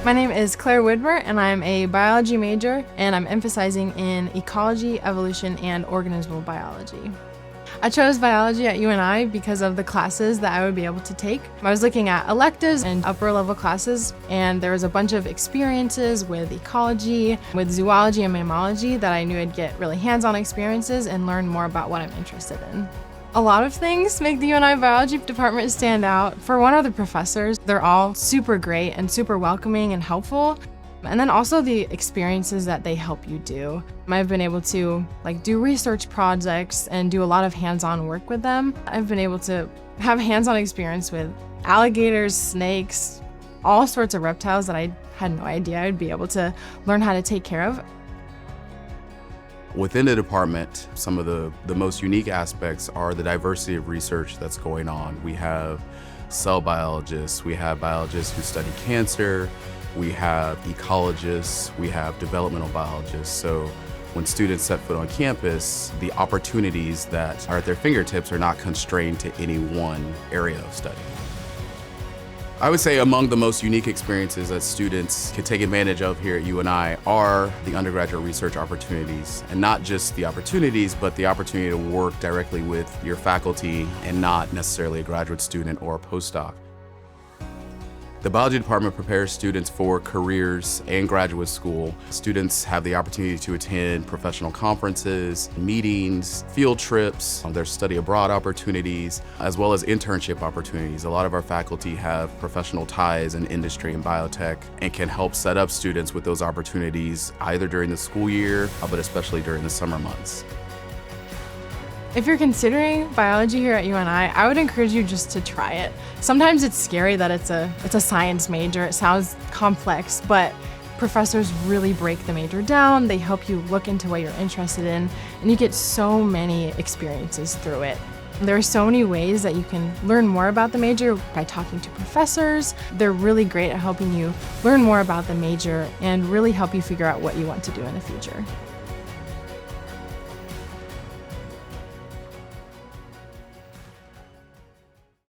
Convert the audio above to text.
My name is Claire Woodmer, and I'm a biology major, and I'm emphasizing in ecology, evolution, and organismal biology. I chose biology at UNI because of the classes that I would be able to take. I was looking at electives and upper level classes, and there was a bunch of experiences with ecology, with zoology and mammalogy that I knew I'd get really hands-on experiences and learn more about what I'm interested in. A lot of things make the UNI biology department stand out. For one of the professors, they're all super great and super welcoming and helpful. And then also the experiences that they help you do. I've been able to do research projects and do a lot of hands-on work with them. I've been able to have hands-on experience with alligators, snakes, all sorts of reptiles that I had no idea I'd be able to learn how to take care of. Within the department, some of the most unique aspects are the diversity of research that's going on. We have cell biologists, we have biologists who study cancer, we have ecologists, we have developmental biologists. So when students set foot on campus, the opportunities that are at their fingertips are not constrained to any one area of study. I would say among the most unique experiences that students can take advantage of here at UNI are the undergraduate research opportunities. And not just the opportunities, but the opportunity to work directly with your faculty and not necessarily a graduate student or a postdoc. The biology department prepares students for careers and graduate school. Students have the opportunity to attend professional conferences, meetings, field trips, their study abroad opportunities, as well as internship opportunities. A lot of our faculty have professional ties in industry and biotech and can help set up students with those opportunities either during the school year, but especially during the summer months. If you're considering biology here at UNI, I would encourage you just to try it. Sometimes it's scary that it's a science major. It sounds complex, but professors really break the major down. They help you look into what you're interested in, and you get so many experiences through it. There are so many ways that you can learn more about the major by talking to professors. They're really great at helping you learn more about the major and really help you figure out what you want to do in the future.